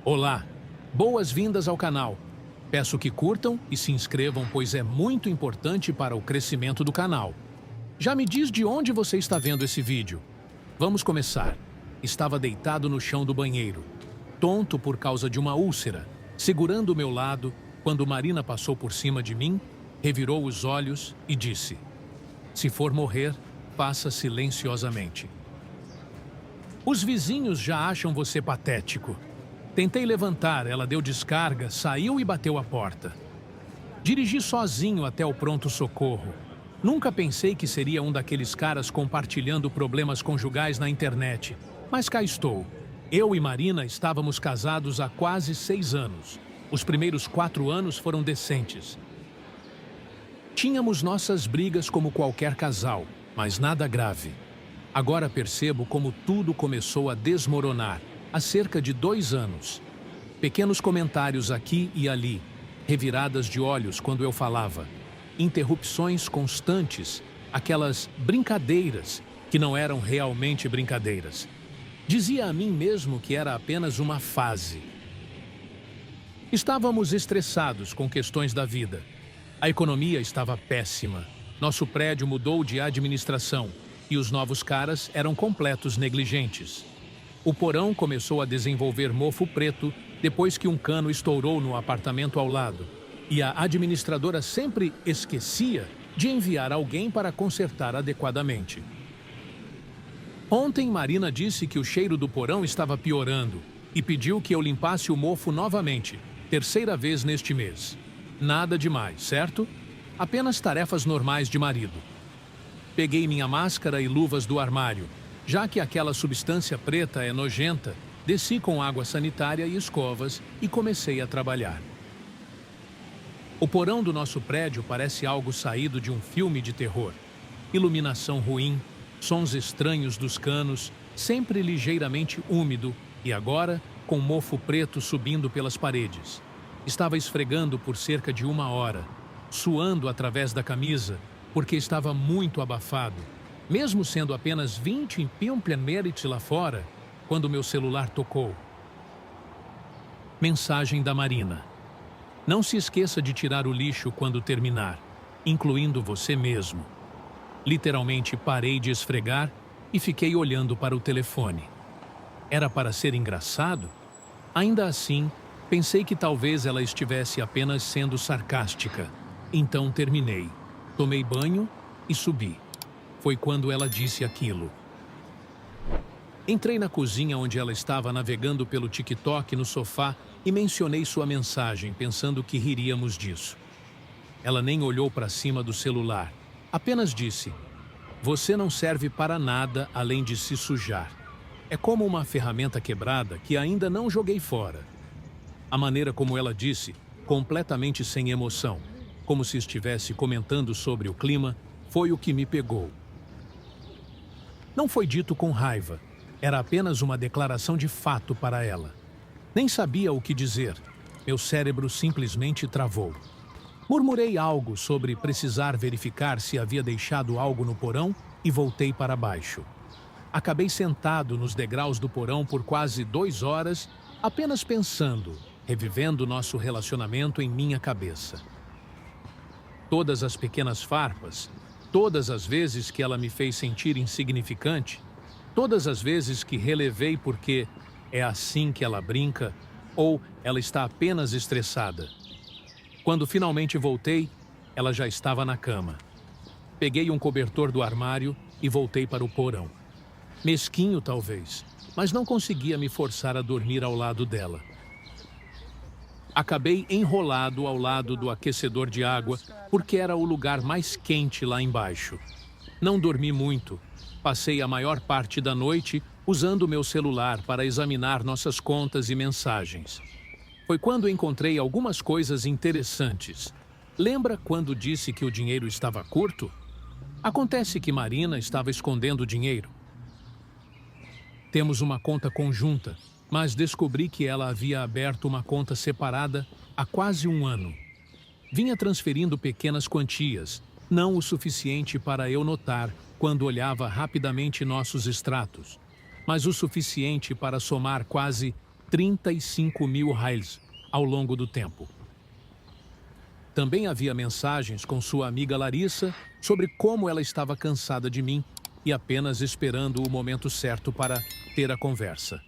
Olá, boas-vindas ao canal. Peço que curtam e se inscrevam, pois é muito importante para o crescimento do canal. Já me diz de onde você está vendo esse vídeo. Vamos começar. Estava deitado no chão do banheiro, tonto por causa de uma úlcera, segurando o meu lado, quando Marina passou por cima de mim, revirou os olhos e disse: "Se for morrer, faça silenciosamente. Os vizinhos já acham você patético." Tentei levantar, ela deu descarga, saiu e bateu a porta. Dirigi sozinho até o pronto-socorro. Nunca pensei que seria um daqueles caras compartilhando problemas conjugais na internet. Mas cá estou. Eu e Marina estávamos casados há quase 6 anos. Os primeiros 4 anos foram decentes. Tínhamos nossas brigas como qualquer casal, mas nada grave. Agora percebo como tudo começou a desmoronar. Há cerca de 2 anos. Pequenos comentários aqui e ali, reviradas de olhos quando eu falava, interrupções constantes, aquelas brincadeiras que não eram realmente brincadeiras. Dizia a mim mesmo que era apenas uma fase. Estávamos estressados com questões da vida. A economia estava péssima. Nosso prédio mudou de administração e os novos caras eram completos negligentes. O porão começou a desenvolver mofo preto depois que um cano estourou no apartamento ao lado. E a administradora sempre esquecia de enviar alguém para consertar adequadamente. Ontem, Marina disse que o cheiro do porão estava piorando e pediu que eu limpasse o mofo novamente, 3ª vez neste mês. Nada demais, certo? Apenas tarefas normais de marido. Peguei minha máscara e luvas do armário. Já que aquela substância preta é nojenta, desci com água sanitária e escovas e comecei a trabalhar. O porão do nosso prédio parece algo saído de um filme de terror. Iluminação ruim, sons estranhos dos canos, sempre ligeiramente úmido e agora com mofo preto subindo pelas paredes. Estava esfregando por cerca de 1 hora, suando através da camisa, porque estava muito abafado. Mesmo sendo apenas 20 em Pimplemerit lá fora, quando meu celular tocou. Mensagem da Marina. Não se esqueça de tirar o lixo quando terminar, incluindo você mesmo. Literalmente parei de esfregar e fiquei olhando para o telefone. Era para ser engraçado? Ainda assim, pensei que talvez ela estivesse apenas sendo sarcástica. Então terminei, tomei banho e subi. Foi quando ela disse aquilo. Entrei na cozinha onde ela estava navegando pelo TikTok no sofá e mencionei sua mensagem, pensando que riríamos disso. Ela nem olhou para cima do celular. Apenas disse: "Você não serve para nada além de se sujar. É como uma ferramenta quebrada que ainda não joguei fora." A maneira como ela disse, completamente sem emoção, como se estivesse comentando sobre o clima, foi o que me pegou. Não foi dito com raiva, era apenas uma declaração de fato para ela. Nem sabia o que dizer, meu cérebro simplesmente travou. Murmurei algo sobre precisar verificar se havia deixado algo no porão e voltei para baixo. Acabei sentado nos degraus do porão por quase 2 horas, apenas pensando, revivendo nosso relacionamento em minha cabeça. Todas as pequenas farpas, todas as vezes que ela me fez sentir insignificante, todas as vezes que relevei porque é assim que ela brinca ou ela está apenas estressada. Quando finalmente voltei, ela já estava na cama. Peguei um cobertor do armário e voltei para o porão. Mesquinho talvez, mas não conseguia me forçar a dormir ao lado dela. Acabei enrolado ao lado do aquecedor de água porque era o lugar mais quente lá embaixo. Não dormi muito. Passei a maior parte da noite usando meu celular para examinar nossas contas e mensagens. Foi quando encontrei algumas coisas interessantes. Lembra quando disse que o dinheiro estava curto? Acontece que Marina estava escondendo o dinheiro. Temos uma conta conjunta, mas descobri que ela havia aberto uma conta separada há quase 1 ano. Vinha transferindo pequenas quantias, não o suficiente para eu notar quando olhava rapidamente nossos extratos, mas o suficiente para somar quase 35.000 ao longo do tempo. Também havia mensagens com sua amiga Larissa sobre como ela estava cansada de mim e apenas esperando o momento certo para ter a conversa.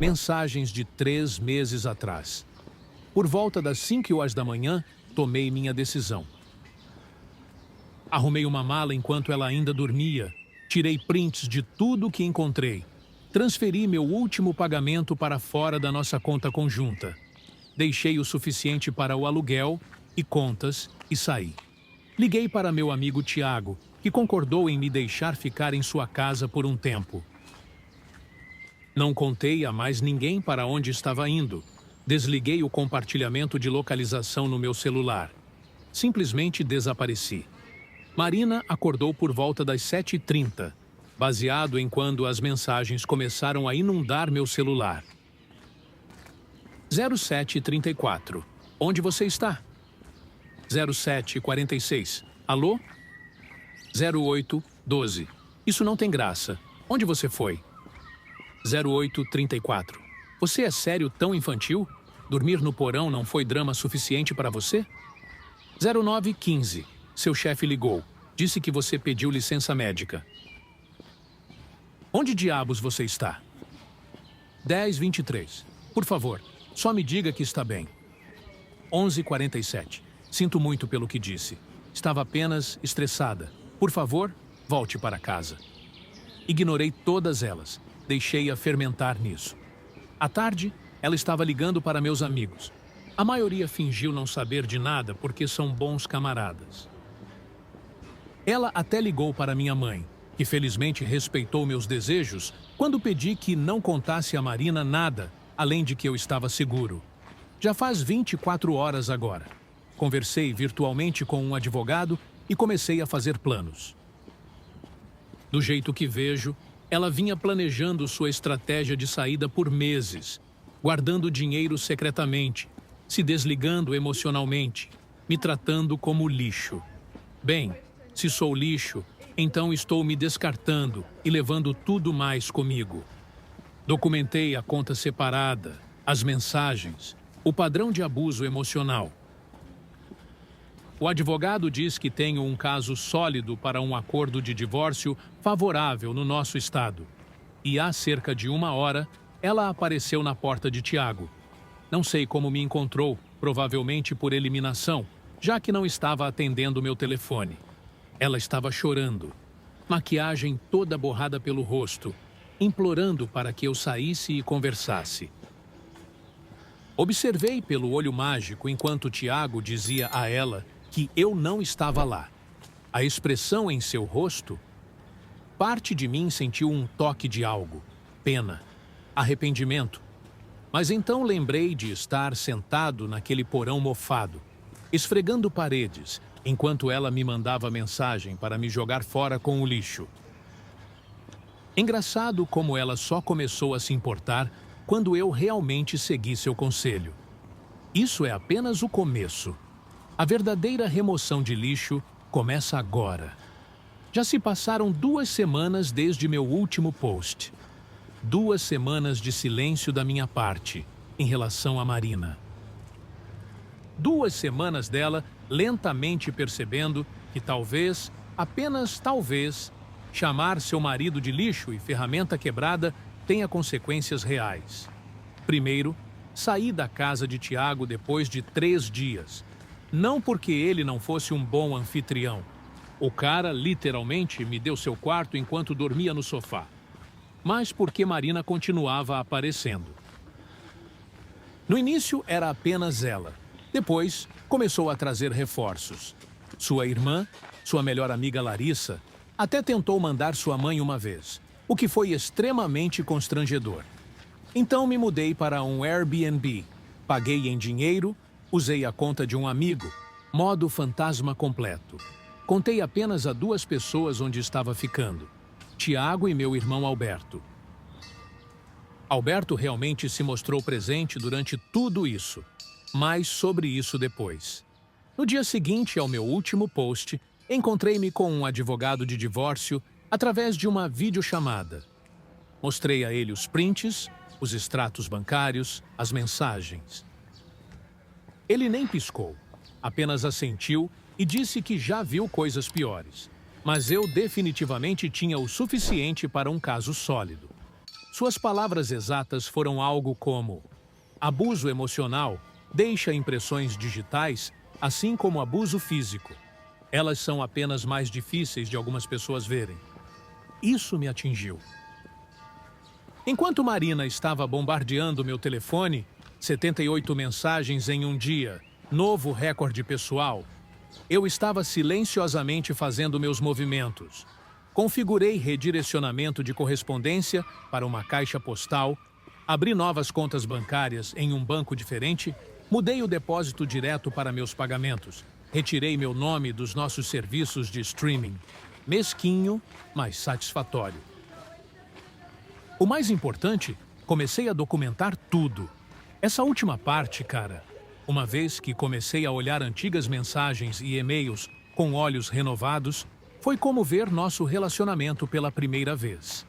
Mensagens de 3 meses atrás. Por volta das 5 horas da manhã, tomei minha decisão. Arrumei uma mala enquanto ela ainda dormia, tirei prints de tudo que encontrei, transferi meu último pagamento para fora da nossa conta conjunta, deixei o suficiente para o aluguel e contas e saí. Liguei para meu amigo Tiago, que concordou em me deixar ficar em sua casa por um tempo. Não contei a mais ninguém para onde estava indo. Desliguei o compartilhamento de localização no meu celular. Simplesmente desapareci. Marina acordou por volta das 7h30, baseado em quando as mensagens começaram a inundar meu celular. 07h34. Onde você está? 07h46. Alô? 08h12. Isso não tem graça. Onde você foi? 08h34. Você é sério tão infantil? Dormir no porão não foi drama suficiente para você? 09h15. Seu chefe ligou. Disse que você pediu licença médica. Onde diabos você está? 10h23. Por favor, só me diga que está bem. 11h47. Sinto muito pelo que disse. Estava apenas estressada. Por favor, volte para casa. Ignorei todas elas. Deixei-a fermentar nisso. À tarde, ela estava ligando para meus amigos. A maioria fingiu não saber de nada porque são bons camaradas. Ela até ligou para minha mãe, que felizmente respeitou meus desejos quando pedi que não contasse a Marina nada, além de que eu estava seguro. Já faz 24 horas agora. Conversei virtualmente com um advogado e comecei a fazer planos. Do jeito que vejo, ela vinha planejando sua estratégia de saída por meses, guardando dinheiro secretamente, se desligando emocionalmente, me tratando como lixo. Bem, se sou lixo, então estou me descartando e levando tudo mais comigo. Documentei a conta separada, as mensagens, o padrão de abuso emocional. O advogado diz que tenho um caso sólido para um acordo de divórcio favorável no nosso estado. E há cerca de 1 hora, ela apareceu na porta de Tiago. Não sei como me encontrou, provavelmente por eliminação, já que não estava atendendo meu telefone. Ela estava chorando, maquiagem toda borrada pelo rosto, implorando para que eu saísse e conversasse. Observei pelo olho mágico enquanto Tiago dizia a ela que eu não estava lá. A expressão em seu rosto, parte de mim sentiu um toque de algo, pena, arrependimento. Mas então lembrei de estar sentado naquele porão mofado, esfregando paredes, enquanto ela me mandava mensagem para me jogar fora com o lixo. Engraçado como ela só começou a se importar quando eu realmente segui seu conselho. Isso é apenas o começo. A verdadeira remoção de lixo começa agora. Já se passaram 2 semanas desde meu último post. 2 semanas de silêncio da minha parte em relação a Marina. 2 semanas dela lentamente percebendo que talvez, apenas talvez, chamar seu marido de lixo e ferramenta quebrada tenha consequências reais. Primeiro, saí da casa de Tiago depois de 3 dias. Não porque ele não fosse um bom anfitrião. O cara literalmente me deu seu quarto enquanto dormia no sofá. Mas porque Marina continuava aparecendo. No início era apenas ela. Depois, começou a trazer reforços. Sua irmã, sua melhor amiga Larissa, até tentou mandar sua mãe uma vez, o que foi extremamente constrangedor. Então me mudei para um Airbnb, paguei em dinheiro, usei a conta de um amigo, modo fantasma completo. Contei apenas a 2 pessoas onde estava ficando, Tiago e meu irmão Alberto. Alberto realmente se mostrou presente durante tudo isso, mas sobre isso depois. No dia seguinte ao meu último post, encontrei-me com um advogado de divórcio através de uma videochamada. Mostrei a ele os prints, os extratos bancários, as mensagens. Ele nem piscou, apenas assentiu e disse que já viu coisas piores. Mas eu definitivamente tinha o suficiente para um caso sólido. Suas palavras exatas foram algo como: abuso emocional deixa impressões digitais, assim como abuso físico. Elas são apenas mais difíceis de algumas pessoas verem. Isso me atingiu. Enquanto Marina estava bombardeando meu telefone, 78 mensagens em um dia, novo recorde pessoal, eu estava silenciosamente fazendo meus movimentos. Configurei redirecionamento de correspondência para uma caixa postal, abri novas contas bancárias em um banco diferente, mudei o depósito direto para meus pagamentos, retirei meu nome dos nossos serviços de streaming. Mesquinho, mas satisfatório. O mais importante, comecei a documentar tudo. Essa última parte, cara, uma vez que comecei a olhar antigas mensagens e e-mails com olhos renovados, foi como ver nosso relacionamento pela primeira vez.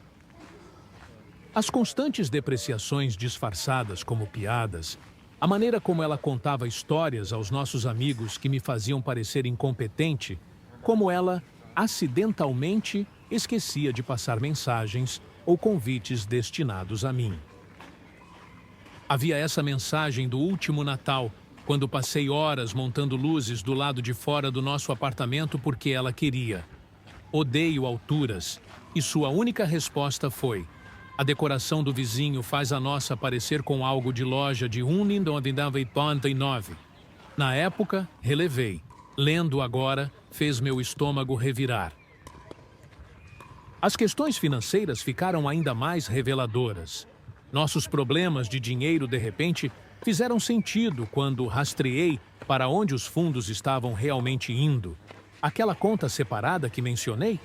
As constantes depreciações disfarçadas como piadas, a maneira como ela contava histórias aos nossos amigos que me faziam parecer incompetente, como ela acidentalmente esquecia de passar mensagens ou convites destinados a mim. Havia essa mensagem do último Natal, quando passei horas montando luzes do lado de fora do nosso apartamento porque ela queria. Odeio alturas, e sua única resposta foi: a decoração do vizinho faz a nossa parecer com algo de loja de 1,99. Na época, relevei. Lendo agora, fez meu estômago revirar. As questões financeiras ficaram ainda mais reveladoras. Nossos problemas de dinheiro, de repente, fizeram sentido quando rastreei para onde os fundos estavam realmente indo. Aquela conta separada que mencionei?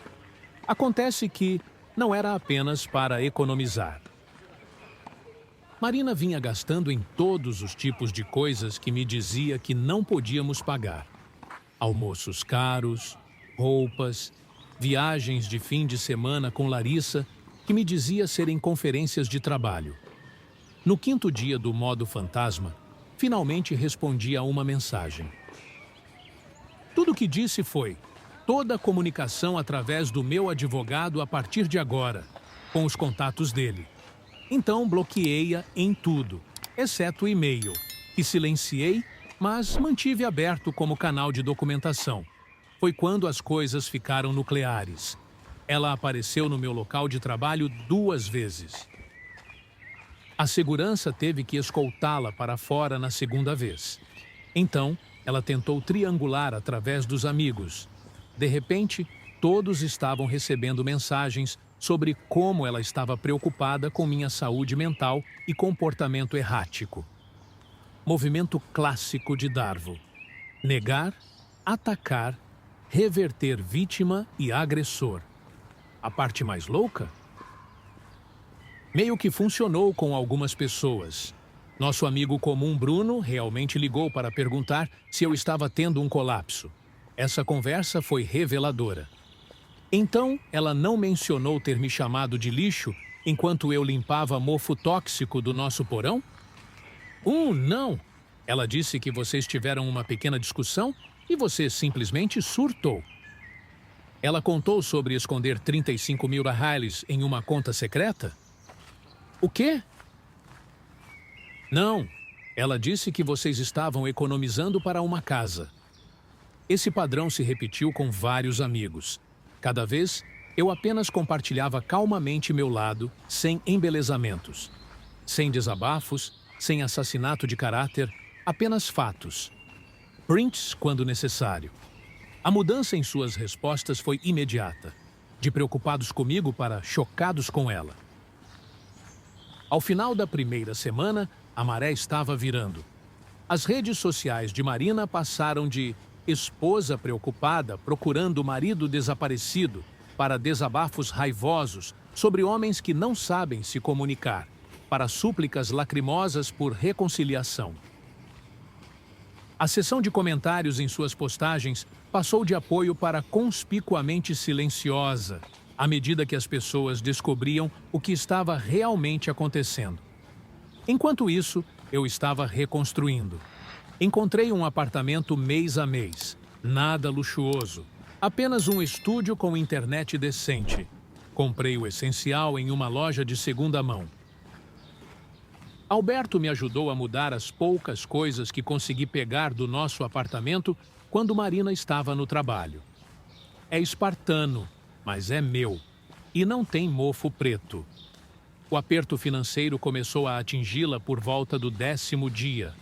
Acontece que não era apenas para economizar. Marina vinha gastando em todos os tipos de coisas que me dizia que não podíamos pagar. Almoços caros, roupas, viagens de fim de semana com Larissa, que me dizia serem conferências de trabalho. No quinto dia do modo fantasma, finalmente respondi a uma mensagem. Tudo o que disse foi: toda a comunicação através do meu advogado a partir de agora, com os contatos dele. Então bloqueei-a em tudo, exceto o e-mail, que silenciei, mas mantive aberto como canal de documentação. Foi quando as coisas ficaram nucleares. Ela apareceu no meu local de trabalho 2 vezes. A segurança teve que escoltá-la para fora na segunda vez. Então, ela tentou triangular através dos amigos. De repente, todos estavam recebendo mensagens sobre como ela estava preocupada com minha saúde mental e comportamento errático. Movimento clássico de Darvo: negar, atacar, reverter vítima e agressor. A parte mais louca? Meio que funcionou com algumas pessoas. Nosso amigo comum Bruno realmente ligou para perguntar se eu estava tendo um colapso. Essa conversa foi reveladora. Então, ela não mencionou ter me chamado de lixo enquanto eu limpava mofo tóxico do nosso porão? Não! Ela disse que vocês tiveram uma pequena discussão e você simplesmente surtou. Ela contou sobre esconder 35 mil reais em uma conta secreta? O quê? Não, ela disse que vocês estavam economizando para uma casa. Esse padrão se repetiu com vários amigos. Cada vez, eu apenas compartilhava calmamente meu lado, sem embelezamentos. Sem desabafos, sem assassinato de caráter, apenas fatos. Prints quando necessário. A mudança em suas respostas foi imediata, de preocupados comigo para chocados com ela. Ao final da primeira semana, a maré estava virando. As redes sociais de Marina passaram de esposa preocupada procurando marido desaparecido para desabafos raivosos sobre homens que não sabem se comunicar, para súplicas lacrimosas por reconciliação. A seção de comentários em suas postagens passou de apoio para conspicuamente silenciosa, à medida que as pessoas descobriam o que estava realmente acontecendo. Enquanto isso, eu estava reconstruindo. Encontrei um apartamento mês a mês. Nada luxuoso. Apenas um estúdio com internet decente. Comprei o essencial em uma loja de segunda mão. Alberto me ajudou a mudar as poucas coisas que consegui pegar do nosso apartamento quando Marina estava no trabalho. É espartano, mas é meu. E não tem mofo preto. O aperto financeiro começou a atingi-la por volta do 10º dia.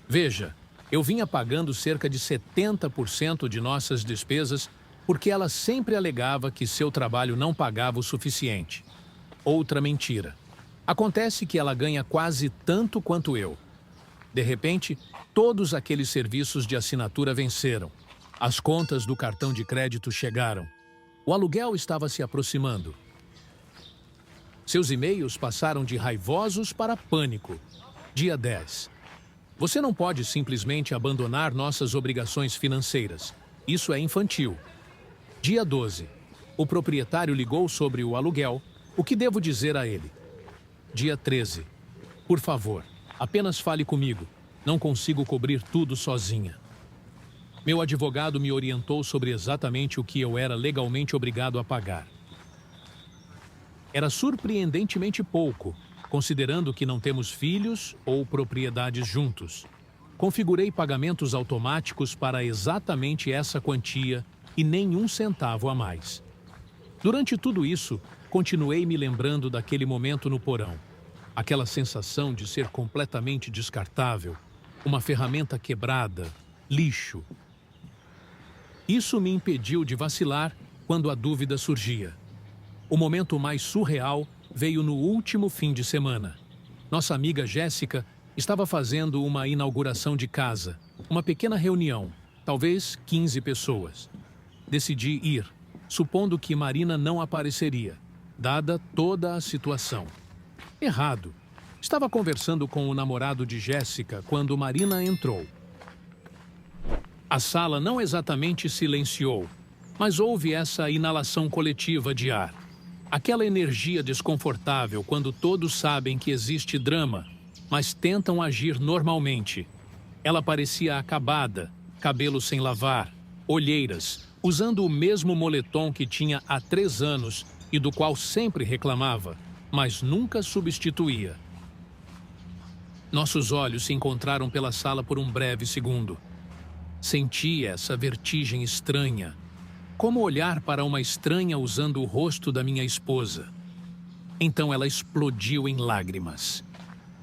Veja, eu vinha pagando cerca de 70% de nossas despesas porque ela sempre alegava que seu trabalho não pagava o suficiente. Outra mentira. Acontece que ela ganha quase tanto quanto eu. De repente, todos aqueles serviços de assinatura venceram. As contas do cartão de crédito chegaram. O aluguel estava se aproximando. Seus e-mails passaram de raivosos para pânico. Dia 10. Você não pode simplesmente abandonar nossas obrigações financeiras. Isso é infantil. Dia 12. O proprietário ligou sobre o aluguel. O que devo dizer a ele? Dia 13. Por favor, apenas fale comigo. Não consigo cobrir tudo sozinha. Meu advogado me orientou sobre exatamente o que eu era legalmente obrigado a pagar. Era surpreendentemente pouco, considerando que não temos filhos ou propriedades juntos. Configurei pagamentos automáticos para exatamente essa quantia e nenhum centavo a mais. Durante tudo isso, continuei me lembrando daquele momento no porão. Aquela sensação de ser completamente descartável, uma ferramenta quebrada, lixo. Isso me impediu de vacilar quando a dúvida surgia. O momento mais surreal veio no último fim de semana. Nossa amiga Jéssica estava fazendo uma inauguração de casa, uma pequena reunião, talvez 15 pessoas. Decidi ir, supondo que Marina não apareceria, dada toda a situação. Errado. Estava conversando com o namorado de Jéssica quando Marina entrou. A sala não exatamente silenciou, mas houve essa inalação coletiva de ar. Aquela energia desconfortável quando todos sabem que existe drama, mas tentam agir normalmente. Ela parecia acabada, cabelo sem lavar, olheiras, usando o mesmo moletom que tinha há 3 anos e do qual sempre reclamava, mas nunca substituía. Nossos olhos se encontraram pela sala por um breve segundo. Senti essa vertigem estranha. Como olhar para uma estranha usando o rosto da minha esposa. Então ela explodiu em lágrimas.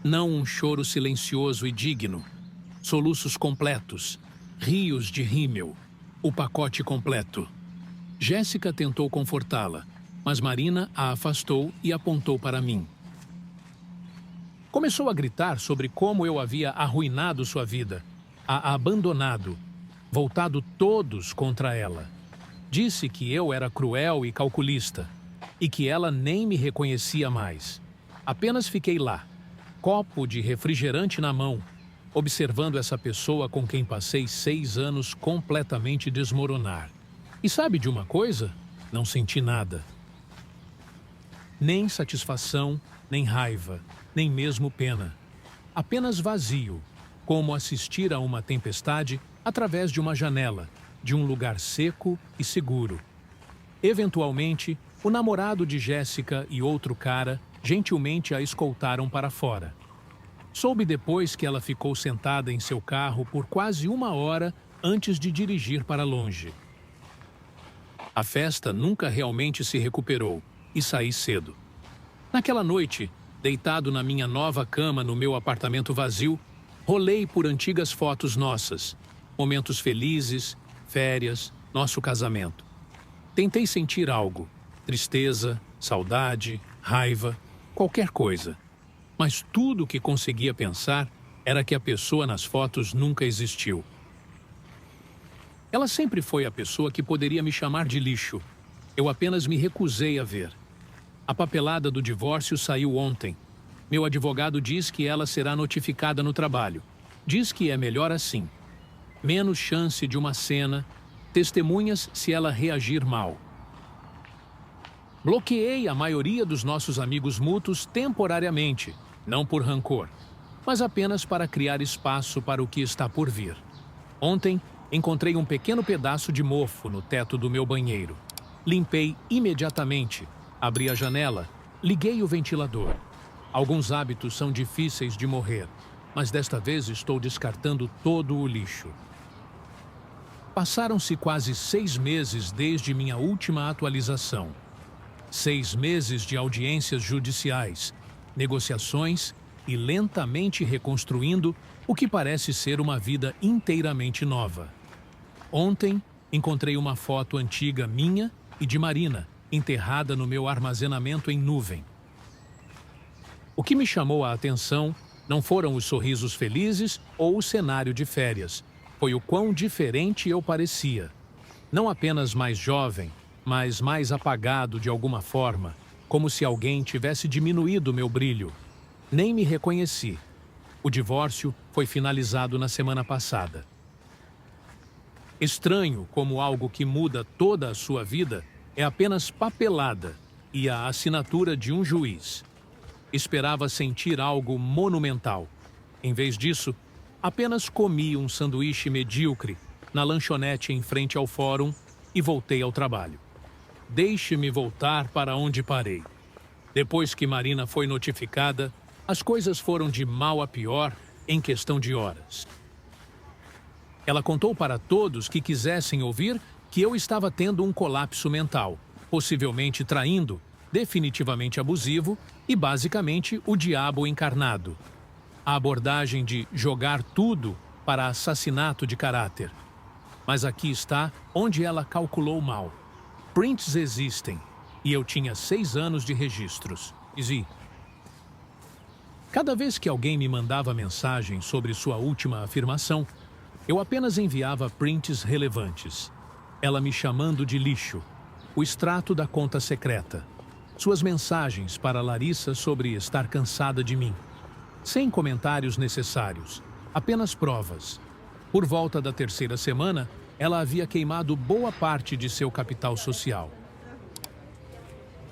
Não um choro silencioso e digno. Soluços completos. Rios de rímel. O pacote completo. Jéssica tentou confortá-la, mas Marina a afastou e apontou para mim. Começou a gritar sobre como eu havia arruinado sua vida, a abandonado, voltado todos contra ela. Disse que eu era cruel e calculista, e que ela nem me reconhecia mais. Apenas fiquei lá, copo de refrigerante na mão, observando essa pessoa com quem passei 6 anos completamente desmoronar. E sabe de uma coisa? Não senti nada. Nem satisfação, nem raiva, nem mesmo pena. Apenas vazio, como assistir a uma tempestade através de uma janela, de um lugar seco e seguro. Eventualmente, o namorado de Jéssica e outro cara gentilmente a escoltaram para fora. Soube depois que ela ficou sentada em seu carro por quase 1 hora antes de dirigir para longe. A festa nunca realmente se recuperou e saí cedo. Naquela noite, deitado na minha nova cama no meu apartamento vazio, rolei por antigas fotos nossas, momentos felizes, férias, nosso casamento. Tentei sentir algo, tristeza, saudade, raiva, qualquer coisa. Mas tudo o que conseguia pensar era que a pessoa nas fotos nunca existiu. Ela sempre foi a pessoa que poderia me chamar de lixo. Eu apenas me recusei a ver. A papelada do divórcio saiu ontem. Meu advogado diz que ela será notificada no trabalho. Diz que é melhor assim. Menos chance de uma cena, testemunhas se ela reagir mal. Bloqueei a maioria dos nossos amigos mútuos temporariamente, não por rancor, mas apenas para criar espaço para o que está por vir. Ontem, encontrei um pequeno pedaço de mofo no teto do meu banheiro. Limpei imediatamente, abri a janela, liguei o ventilador. Alguns hábitos são difíceis de morrer, mas desta vez estou descartando todo o lixo. Passaram-se quase 6 meses desde minha última atualização. 6 meses de audiências judiciais, negociações e lentamente reconstruindo o que parece ser uma vida inteiramente nova. Ontem, encontrei uma foto antiga minha e de Marina, enterrada no meu armazenamento em nuvem. O que me chamou a atenção não foram os sorrisos felizes ou o cenário de férias. Foi o quão diferente eu parecia. Não apenas mais jovem, mas mais apagado de alguma forma, como se alguém tivesse diminuído meu brilho. Nem me reconheci. O divórcio foi finalizado na semana passada. Estranho como algo que muda toda a sua vida é apenas papelada e a assinatura de um juiz. Esperava sentir algo monumental. Em vez disso, apenas comi um sanduíche medíocre na lanchonete em frente ao fórum e voltei ao trabalho. Deixe-me voltar para onde parei. Depois que Marina foi notificada, as coisas foram de mal a pior em questão de horas. Ela contou para todos que quisessem ouvir que eu estava tendo um colapso mental, possivelmente traindo, definitivamente abusivo e basicamente o diabo encarnado. A abordagem de jogar tudo para assassinato de caráter. Mas aqui está onde ela calculou mal. Prints existem, e eu tinha 6 anos de registros. Cada vez que alguém me mandava mensagem sobre sua última afirmação, eu apenas enviava prints relevantes. Ela me chamando de lixo, o extrato da conta secreta, suas mensagens para Larissa sobre estar cansada de mim. Sem comentários necessários, apenas provas. Por volta da 3ª semana, ela havia queimado boa parte de seu capital social.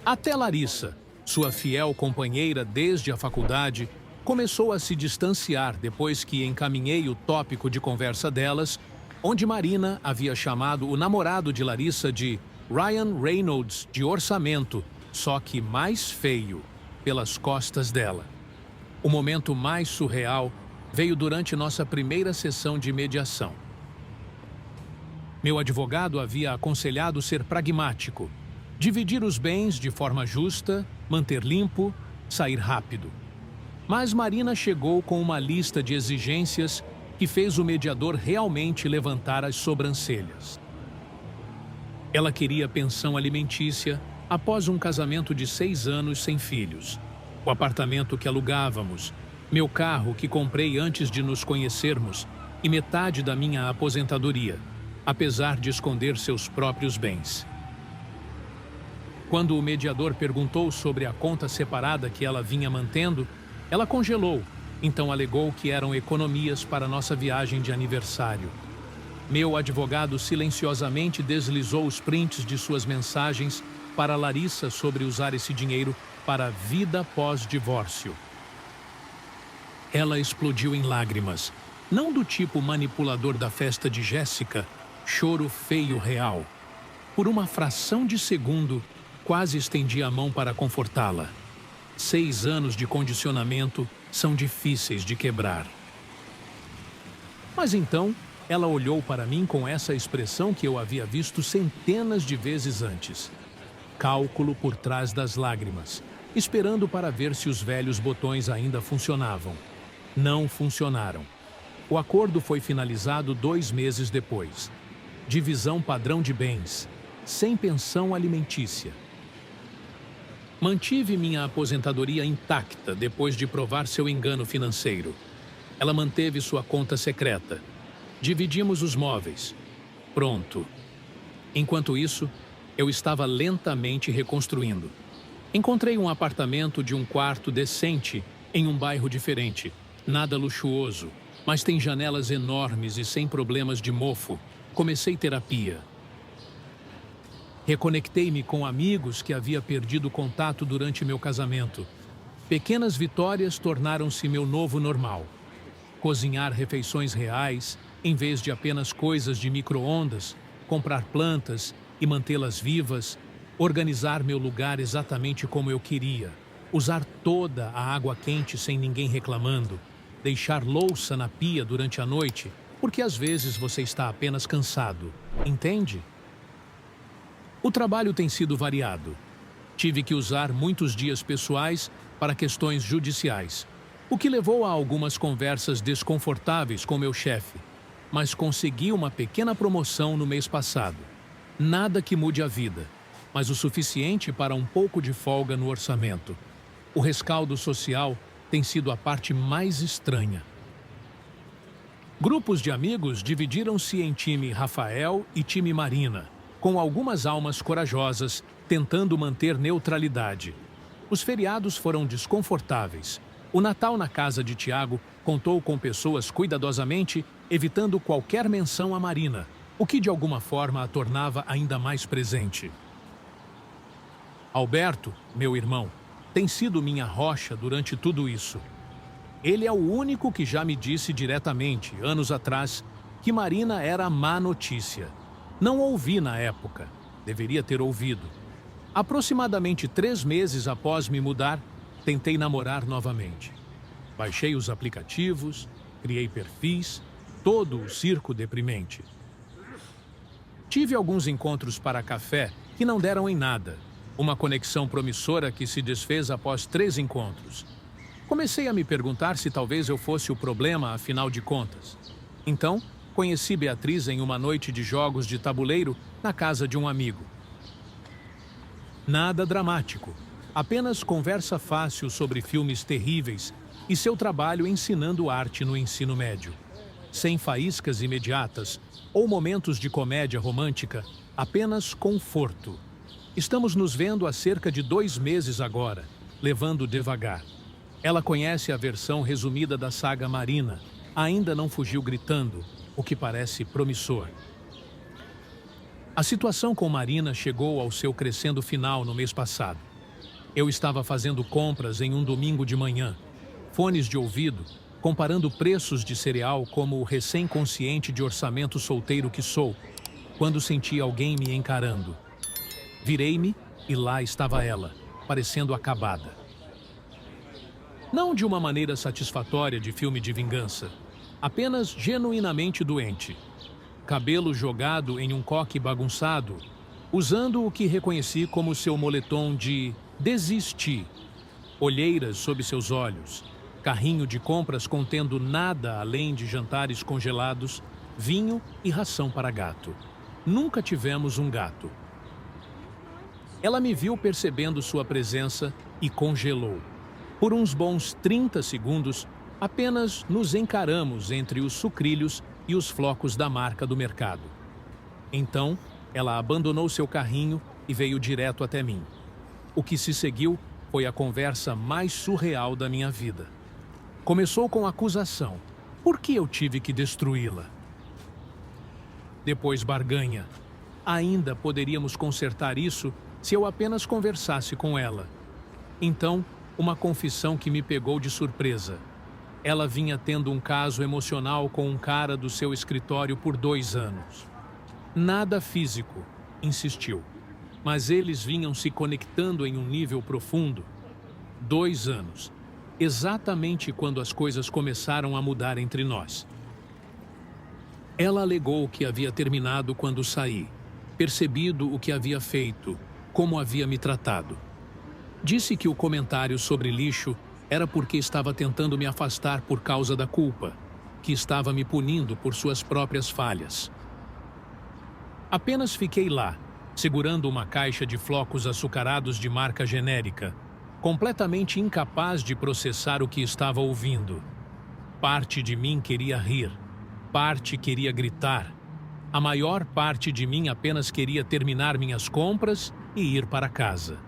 Até Larissa, sua fiel companheira desde a faculdade, começou a se distanciar depois que encaminhei o tópico de conversa delas, onde Marina havia chamado o namorado de Larissa de Ryan Reynolds de orçamento, só que mais feio, pelas costas dela. O momento mais surreal veio durante nossa primeira sessão de mediação. Meu advogado havia aconselhado ser pragmático, dividir os bens de forma justa, manter limpo, sair rápido. Mas Marina chegou com uma lista de exigências que fez o mediador realmente levantar as sobrancelhas. Ela queria pensão alimentícia após um casamento de 6 anos sem filhos, o apartamento que alugávamos, meu carro que comprei antes de nos conhecermos e metade da minha aposentadoria, apesar de esconder seus próprios bens. Quando o mediador perguntou sobre a conta separada que ela vinha mantendo, ela congelou, então alegou que eram economias para nossa viagem de aniversário. Meu advogado silenciosamente deslizou os prints de suas mensagens para Larissa sobre usar esse dinheiro para a vida pós-divórcio. Ela explodiu em lágrimas, não do tipo manipulador da festa de Jéssica, choro feio real. Por uma fração de segundo, quase estendi a mão para confortá-la. 6 anos de condicionamento são difíceis de quebrar. Mas então, ela olhou para mim com essa expressão que eu havia visto centenas de vezes antes. Cálculo por trás das lágrimas, esperando para ver se os velhos botões ainda funcionavam. Não funcionaram. O acordo foi finalizado 2 meses depois. Divisão padrão de bens, sem pensão alimentícia. Mantive minha aposentadoria intacta depois de provar seu engano financeiro. Ela manteve sua conta secreta. Dividimos os móveis. Pronto. Enquanto isso, eu estava lentamente reconstruindo. Encontrei um apartamento de 1 quarto decente em um bairro diferente. Nada luxuoso, mas tem janelas enormes e sem problemas de mofo. Comecei terapia. Reconectei-me com amigos que havia perdido contato durante meu casamento. Pequenas vitórias tornaram-se meu novo normal. Cozinhar refeições reais, em vez de apenas coisas de micro-ondas, comprar plantas e mantê-las vivas, organizar meu lugar exatamente como eu queria, usar toda a água quente sem ninguém reclamando, deixar louça na pia durante a noite, porque às vezes você está apenas cansado, entende? O trabalho tem sido variado. Tive que usar muitos dias pessoais para questões judiciais, o que levou a algumas conversas desconfortáveis com meu chefe, mas consegui uma pequena promoção no mês passado. Nada que mude a vida, mas o suficiente para um pouco de folga no orçamento. O rescaldo social tem sido a parte mais estranha. Grupos de amigos dividiram-se em time Rafael e time Marina, com algumas almas corajosas tentando manter neutralidade. Os feriados foram desconfortáveis. O Natal na casa de Tiago contou com pessoas cuidadosamente, evitando qualquer menção à Marina, o que de alguma forma a tornava ainda mais presente. Alberto, meu irmão, tem sido minha rocha durante tudo isso. Ele é o único que já me disse diretamente, anos atrás, que Marina era má notícia. Não ouvi na época. Deveria ter ouvido. Aproximadamente 3 meses após me mudar, tentei namorar novamente. Baixei os aplicativos, criei perfis, todo o circo deprimente. Tive alguns encontros para café que não deram em nada. Uma conexão promissora que se desfez após 3 encontros. Comecei a me perguntar se talvez eu fosse o problema, afinal de contas. Então, conheci Beatriz em uma noite de jogos de tabuleiro na casa de um amigo. Nada dramático, apenas conversa fácil sobre filmes terríveis e seu trabalho ensinando arte no ensino médio. Sem faíscas imediatas ou momentos de comédia romântica, apenas conforto. Estamos nos vendo há cerca de 2 meses agora, levando devagar. Ela conhece a versão resumida da saga Marina, ainda não fugiu gritando, o que parece promissor. A situação com Marina chegou ao seu crescendo final no mês passado. Eu estava fazendo compras em um domingo de manhã, fones de ouvido, comparando preços de cereal como o recém-consciente de orçamento solteiro que sou, quando senti alguém me encarando. Virei-me e lá estava ela, parecendo acabada. Não de uma maneira satisfatória de filme de vingança, apenas genuinamente doente. Cabelo jogado em um coque bagunçado, usando o que reconheci como seu moletom de desistir. Olheiras sob seus olhos, carrinho de compras contendo nada além de jantares congelados, vinho e ração para gato. Nunca tivemos um gato. Ela me viu percebendo sua presença e congelou. Por uns bons 30 segundos, apenas nos encaramos entre os sucrilhos e os flocos da marca do mercado. Então, ela abandonou seu carrinho e veio direto até mim. O que se seguiu foi a conversa mais surreal da minha vida. Começou com acusação. Por que eu tive que destruí-la? Depois barganha. Ainda poderíamos consertar isso se eu apenas conversasse com ela. Então, uma confissão que me pegou de surpresa. Ela vinha tendo um caso emocional com um cara do seu escritório por 2 anos. Nada físico, insistiu. Mas eles vinham se conectando em um nível profundo. 2 anos. Exatamente quando as coisas começaram a mudar entre nós. Ela alegou que havia terminado quando saí, percebido o que havia feito, como havia me tratado. Disse que o comentário sobre lixo era porque estava tentando me afastar por causa da culpa, que estava me punindo por suas próprias falhas. Apenas fiquei lá, segurando uma caixa de flocos açucarados de marca genérica, completamente incapaz de processar o que estava ouvindo. Parte de mim queria rir, parte queria gritar. A maior parte de mim apenas queria terminar minhas compras e ir para casa.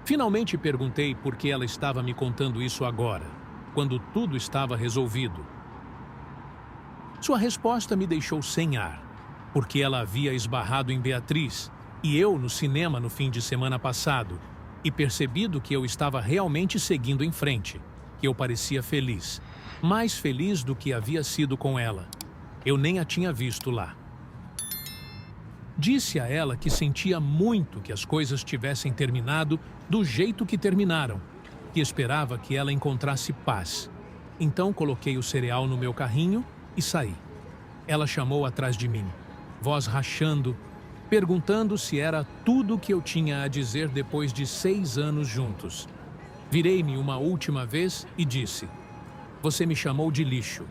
Finalmente perguntei por que ela estava me contando isso agora, quando tudo estava resolvido. Sua resposta me deixou sem ar, porque ela havia esbarrado em Beatriz, E eu no cinema no fim de semana passado, e percebido que eu estava realmente seguindo em frente, que eu parecia feliz, mais feliz do que havia sido com ela. Eu nem a tinha visto lá. Disse a ela que sentia muito que as coisas tivessem terminado do jeito que terminaram, que esperava que ela encontrasse paz. Então coloquei o cereal no meu carrinho e saí. Ela chamou atrás de mim, voz rachando, perguntando se era tudo o que eu tinha a dizer depois de 6 anos juntos. Virei-me uma última vez e disse: "Você me chamou de lixo."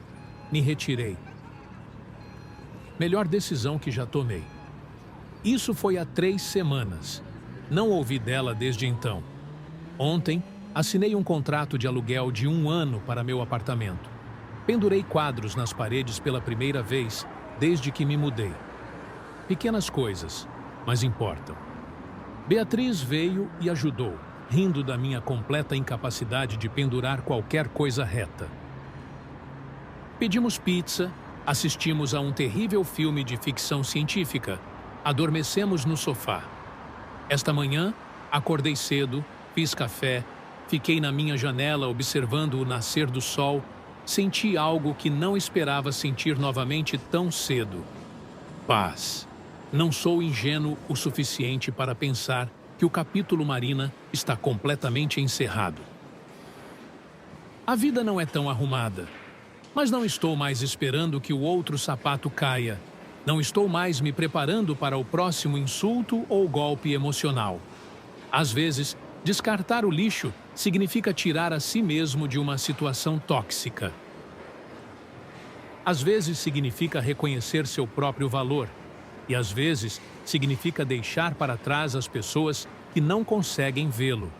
Me retirei. Melhor decisão que já tomei. Isso foi há 3 semanas. Não ouvi dela desde então. Ontem, assinei um contrato de aluguel de 1 ano para meu apartamento. Pendurei quadros nas paredes pela primeira vez desde que me mudei. Pequenas coisas, mas importam. Beatriz veio e ajudou, rindo da minha completa incapacidade de pendurar qualquer coisa reta. Pedimos pizza, assistimos a um terrível filme de ficção científica, adormecemos no sofá. Esta manhã, acordei cedo, fiz café, fiquei na minha janela observando o nascer do sol, senti algo que não esperava sentir novamente tão cedo. Paz. Não sou ingênuo o suficiente para pensar que o capítulo Marina está completamente encerrado. A vida não é tão arrumada, mas não estou mais esperando que o outro sapato caia. Não estou mais me preparando para o próximo insulto ou golpe emocional. Às vezes, descartar o lixo significa tirar a si mesmo de uma situação tóxica. Às vezes significa reconhecer seu próprio valor. E às vezes significa deixar para trás as pessoas que não conseguem vê-lo.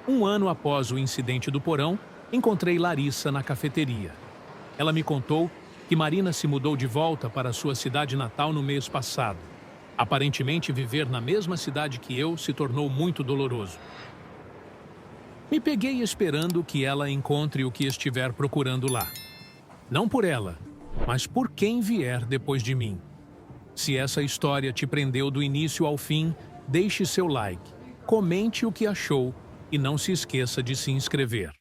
1 ano após o incidente do porão, encontrei Larissa na cafeteria. Ela me contou que Marina se mudou de volta para sua cidade natal no mês passado. Aparentemente, viver na mesma cidade que eu se tornou muito doloroso. Me peguei esperando que ela encontre o que estiver procurando lá. Não por ela, mas por quem vier depois de mim. Se essa história te prendeu do início ao fim, deixe seu like, comente o que achou e não se esqueça de se inscrever.